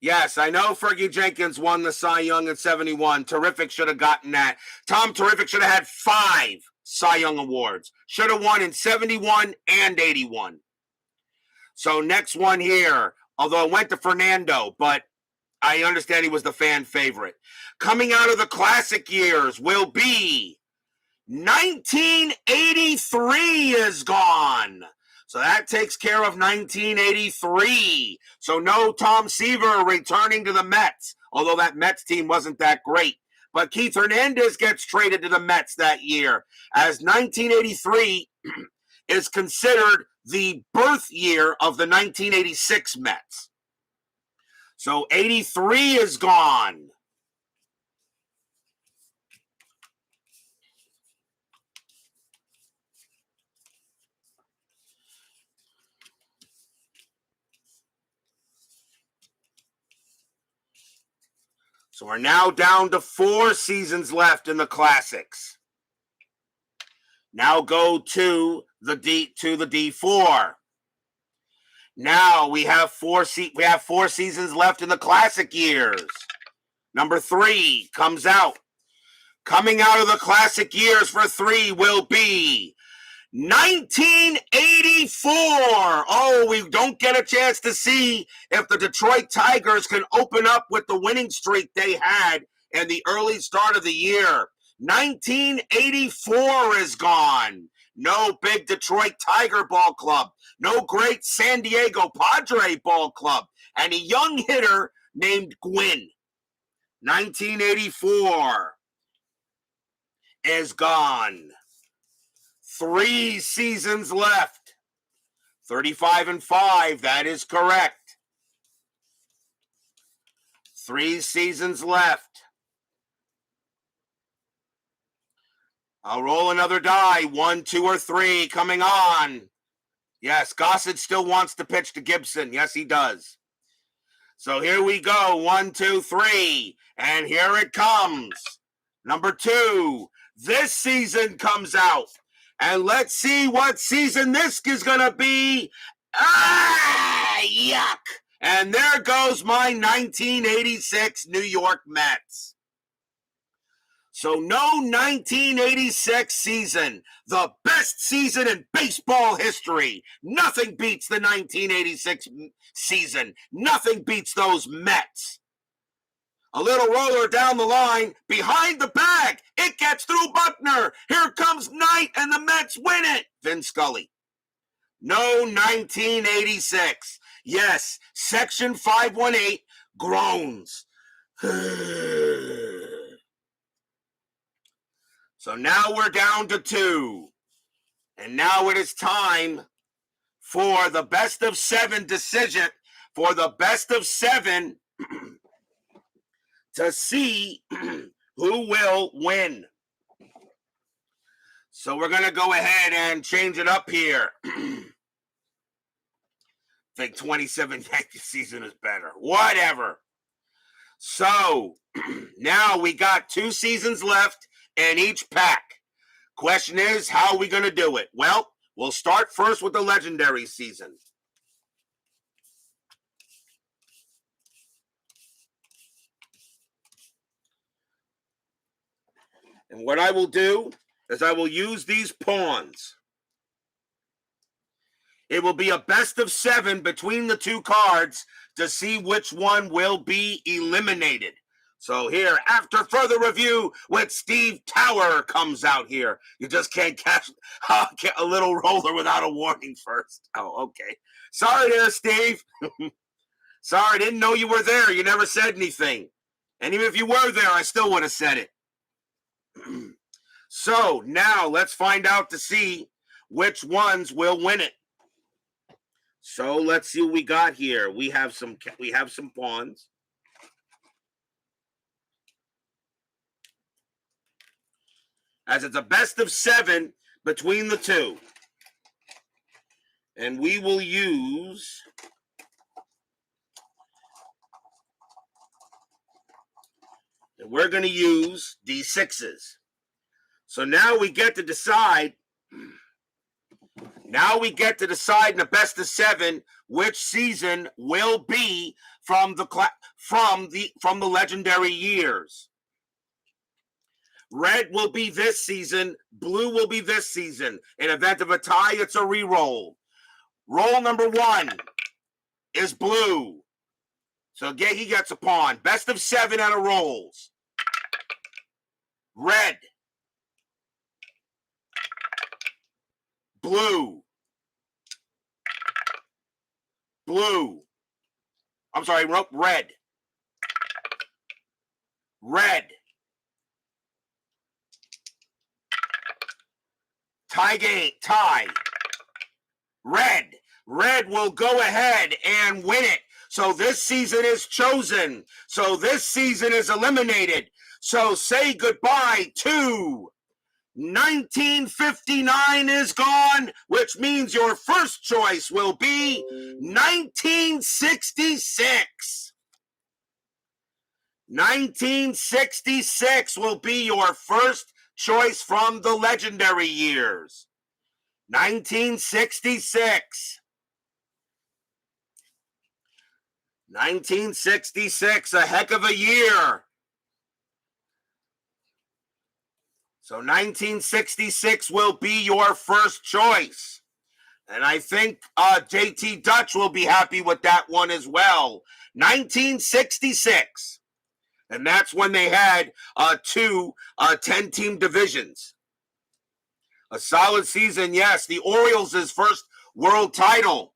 Yes, I know Fergie Jenkins won the Cy Young in 71. Terrific should have gotten that. Tom Terrific should have had 5 Cy Young awards. Should have won in 71 and 81. So next one here, although it went to Fernando, but I understand he was the fan favorite. Coming out of the classic years will be 1983 is gone. So that takes care of 1983. So no Tom Seaver returning to the Mets, although that Mets team wasn't that great. But Keith Hernandez gets traded to the Mets that year, as 1983 is considered the birth year of the 1986 Mets. So 83 is gone. So we're now down to 4 seasons left in the classics. Now go to the D4. Now we have 4 seasons left in the classic years. Number 3 comes out. Coming out of the classic years for 3 will be 1984. Oh, we don't get a chance to see if the Detroit Tigers can open up with the winning streak they had in the early start of the year. 1984 is gone. No big Detroit Tiger ball club. No great San Diego Padre ball club. And a young hitter named Gwynn. 1984 is gone. 3 seasons left. 35-5, that is correct. 3 seasons left. I'll roll another die. 1, 2, or 3 coming on. Yes, Gossett still wants to pitch to Gibson. Yes, he does. So here we go. 1, 2, 3. And here it comes. Number 2. This season comes out. And let's see what season this is going to be. Yuck. And there goes my 1986 New York Mets. So no 1986 season, the best season in baseball history. Nothing beats the 1986 season. Nothing beats those Mets. A little roller down the line, behind the bag. It gets through Buckner. Here comes Knight, and the Mets win it. Vin Scully. No 1986. Yes, Section 518 groans. So now we're down to 2. And now it is time for the best of 7 decision. For the best of 7 to see who will win. So we're going to go ahead and change it up here. I think 27 Yankee season is better. Whatever. So now we got 2 seasons left in each pack. Question is, how are we going to do it? Well, we'll start first with the legendary season. And what I will do is I will use these pawns. It will be a best of 7 between the 2 cards to see which one will be eliminated. So here, after further review, with Steve Tower comes out here. You just can't catch a little roller without a warning first. Oh, okay. Sorry there, Steve. Sorry, didn't know you were there. You never said anything. And even if you were there, I still would have said it. So now let's find out to see which ones will win it. So let's see what we got here. We have some pawns. As it's a best of 7 between the 2. And we will use we're going to use D6s. So now we get to decide. Now we get to decide in the best of 7 which season will be from the legendary years. Red will be this season. Blue will be this season. In event of a tie, it's a re-roll. Roll number 1 is blue. So again, he gets a pawn. Best of 7 out of rolls. Red. Blue. Blue. I'm sorry, red. Red. Tie game. Tie. Red. Red will go ahead and win it. So this season is chosen. So this season is eliminated. So say goodbye to 1959 is gone, which means your first choice will be 1966. 1966 will be your first choice from the legendary years. 1966. 1966, a heck of a year. So 1966 will be your first choice. And I think JT Dutch will be happy with that one as well. 1966. And that's when they had 2 10-team divisions. A solid season, yes. The Orioles' first world title.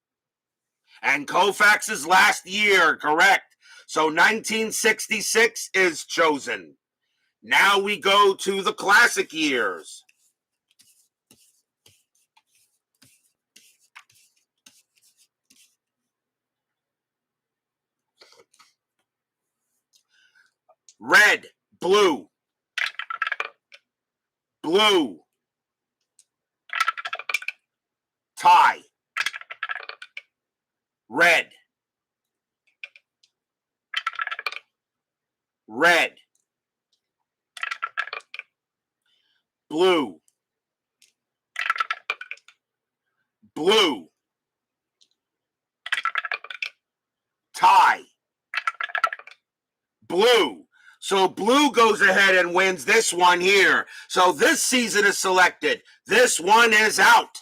And Koufax's last year, correct. So 1966 is chosen. Now we go to the classic years. Red, blue, blue, tie, red, red, blue, blue, tie, blue. So blue goes ahead and wins this one here. So this season is selected. This one is out.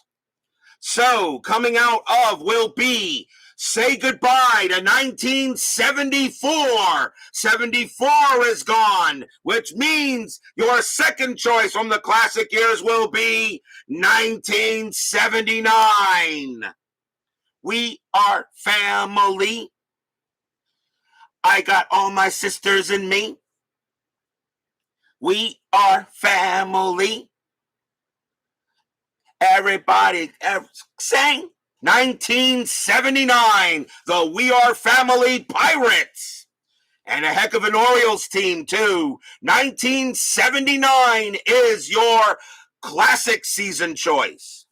So coming out of will be say goodbye to 1974. 74 is gone, which means your second choice from the classic years will be 1979. We are family. I got all my sisters and me. We are family. Everybody sing. 1979, the We Are Family Pirates. And a heck of an Orioles team, too. 1979 is your classic season choice.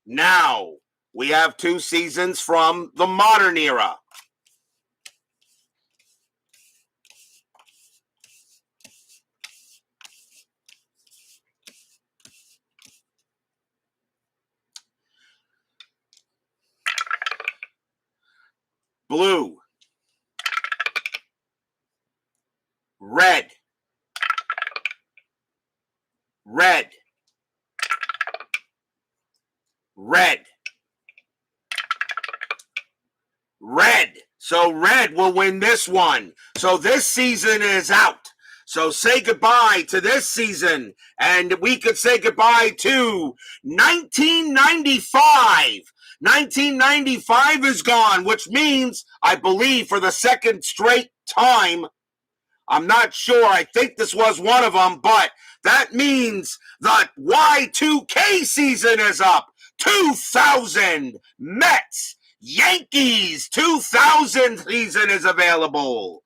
Now, we have 2 seasons from the modern era. Blue, red, red, red, red. So red will win this one. So this season is out. So say goodbye to this season, and we could say goodbye to 1995. 1995 is gone, which means, I believe, for the second straight time, I'm not sure, I think this was one of them, but that means the Y2K season is up. 2000 Mets, Yankees, 2000 season is available.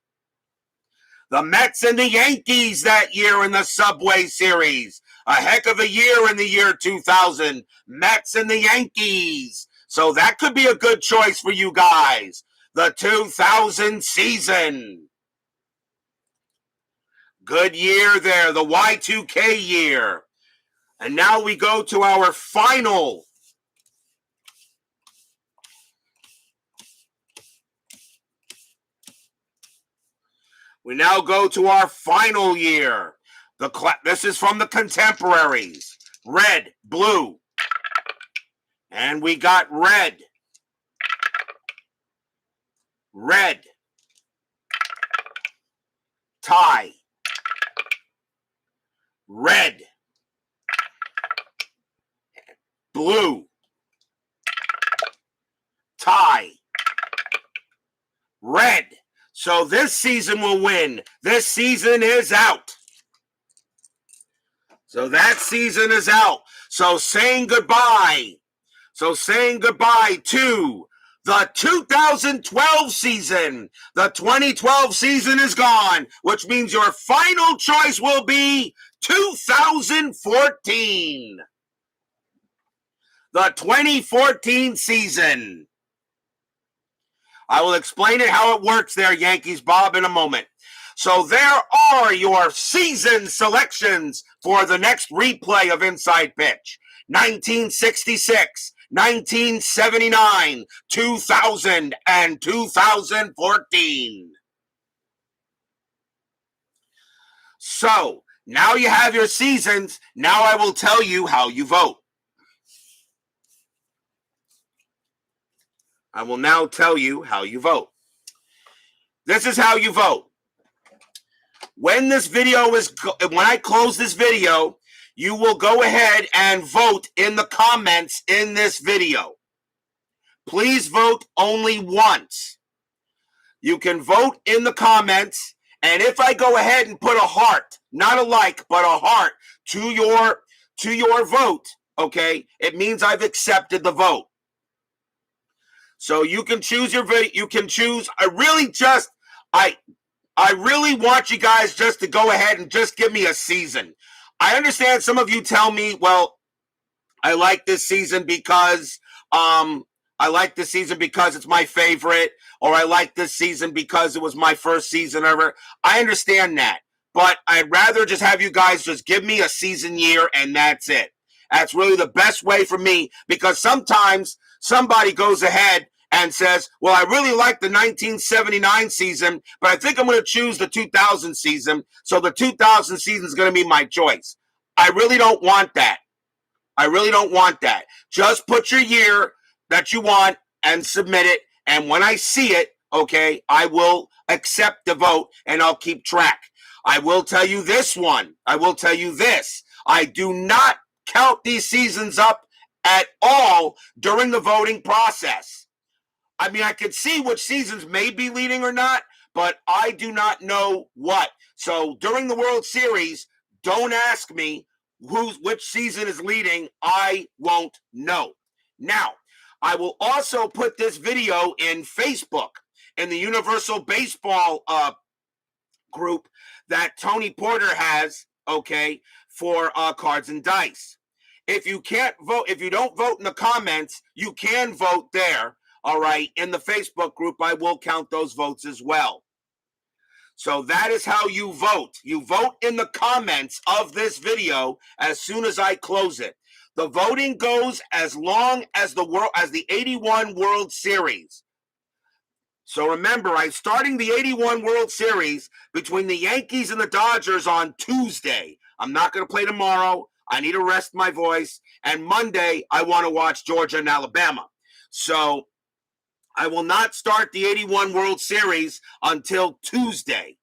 The Mets and the Yankees that year in the Subway Series. A heck of a year in the year 2000. Mets and the Yankees. So that could be a good choice for you guys. The 2000 season. Good year there, the Y2K year. And now we go to our final. We now go to our final year. This is from the contemporaries. Red, blue. And we got red. Red. Tie. Red. Blue. Tie. Red. So this season will win. This season is out. So that season is out. So saying goodbye. So saying goodbye to the 2012 season. The 2012 season is gone, which means your final choice will be 2014. The 2014 season. I will explain it how it works there, Yankees Bob, in a moment. So there are your season selections for the next replay of Inside Pitch. 1966, 1979, 2000, and 2014. So now you have your seasons. Now I will tell you how you vote. I will now tell you how you vote. This is how you vote. When I close this video, you will go ahead and vote in the comments in this video. Please vote only once. You can vote in the comments, and if I go ahead and put a heart, not a like, but a heart to your vote, okay, it means I've accepted the vote. So you can choose your video. You can choose. I really want you guys just to go ahead and just give me a season. I understand some of you tell me, well, I like this season because it's my favorite, or I like this season because it was my first season ever. I understand that, but I'd rather just have you guys just give me a season year and that's it. That's really the best way for me, because sometimes somebody goes ahead and says, well, I really like the 1979 season, but I think I'm going to choose the 2000 season, so the 2000 season is going to be my choice. I really don't want that. I really don't want that. Just put your year that you want and submit it, and when I see it, okay, I will accept the vote and I'll keep track. I will tell you this one. I will tell you this. I do not count these seasons up at all during the voting process. I mean, I can see which seasons may be leading or not, but I do not know what. So during the World Series, don't ask me which season is leading. I won't know. Now, I will also put this video in Facebook, in the Universal Baseball group that Tony Porter has, okay, for Cards and Dice. if you can't vote, if you don't vote in the comments, you can vote there. All right. In the Facebook group, I will count those votes as well. So that is how you vote. You vote in the comments of this video as soon as I close it. The voting goes as long as the 81 World Series. So remember, I'm starting the 81 World Series between the Yankees and the Dodgers on Tuesday. I'm not going to play tomorrow. I need to rest my voice. And Monday, I want to watch Georgia and Alabama. So I will not start the 81 World Series until Tuesday.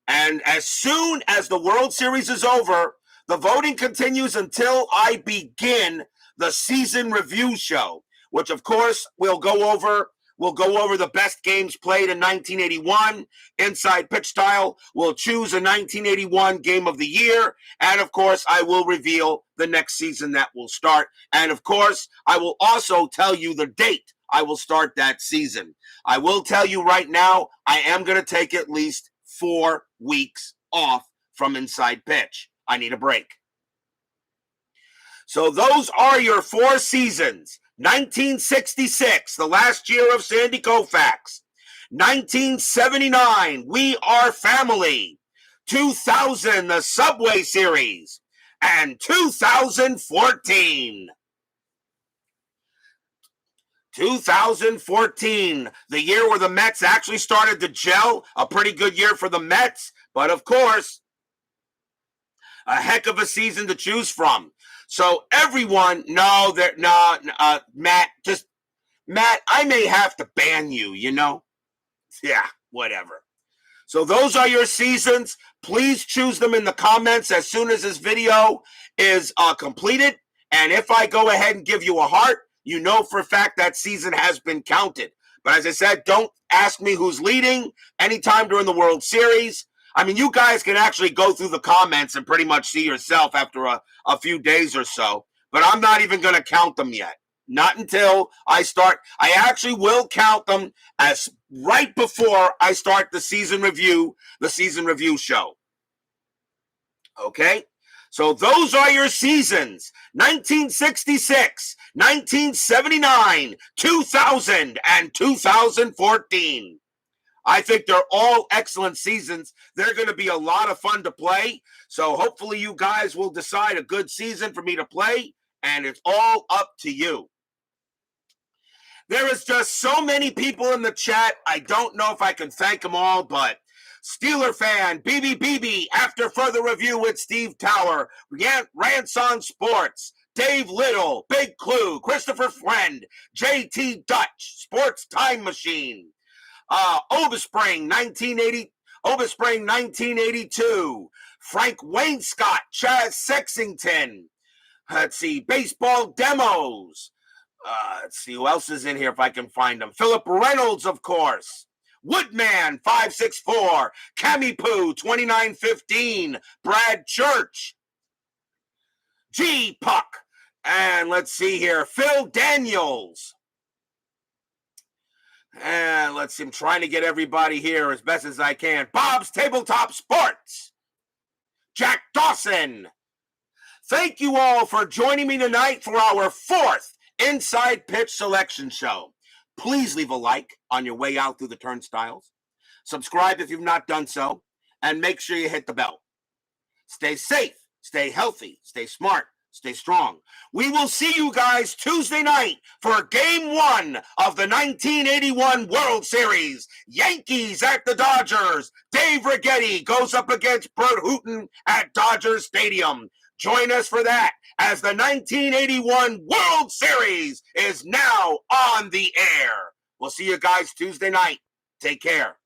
And as soon as the World Series is over, the voting continues until I begin the season review show, which of course we'll go over the best games played in 1981, inside pitch style. We'll choose a 1981 game of the year. And of course, I will reveal the next season that will start. And of course, I will also tell you the date I will start that season. I will tell you right now, I am going to take at least 4 weeks off from inside pitch. I need a break. So those are your 4 seasons. 1966, the last year of Sandy Koufax. 1979, We Are Family. 2000, the Subway Series. And 2014. 2014, the year where the Mets actually started to gel. A pretty good year for the Mets. But of course, a heck of a season to choose from. So everyone, Matt, I may have to ban you, you know? Yeah, whatever. So those are your seasons. Please choose them in the comments as soon as this video is completed. And if I go ahead and give you a heart, you know for a fact that season has been counted. But as I said, don't ask me who's leading anytime during the World Series. I mean, you guys can actually go through the comments and pretty much see yourself after a few days or so. But I'm not even going to count them yet. Not until I start. I actually will count them as right before I start the season review show. Okay? So those are your seasons. 1966, 1979, 2000, and 2014. I think they're all excellent seasons. They're going to be a lot of fun to play. So hopefully you guys will decide a good season for me to play, and it's all up to you. There is just so many people in the chat. I don't know if I can thank them all, but Steeler fan, BB, after further review with Steve Tower, Rants on Sports, Dave Little, Big Clue, Christopher Friend, JT Dutch, Sports Time Machine, Oberspring 1982, Frank Wainscott, Chaz Sexington. Let's see, Baseball Demos. Let's see who else is in here if I can find them. Philip Reynolds, of course. Woodman 564, Cammy Poo 2915, Brad Church, G Puck, and let's see here, Phil Daniels. And let's see, I'm trying to get everybody here as best as I can. Bob's Tabletop Sports, Jack Dawson. Thank you all for joining me tonight for our 4th Inside Pitch Selection Show. Please leave a like on your way out through the turnstiles. Subscribe if you've not done so. And make sure you hit the bell. Stay safe, stay healthy, stay smart, stay strong. We will see you guys Tuesday night for Game 1 of the 1981 World Series. Yankees at the Dodgers. Dave Righetti goes up against Bert Hooton at Dodger Stadium. Join us for that as the 1981 World Series is now on the air. We'll see you guys Tuesday night. Take care.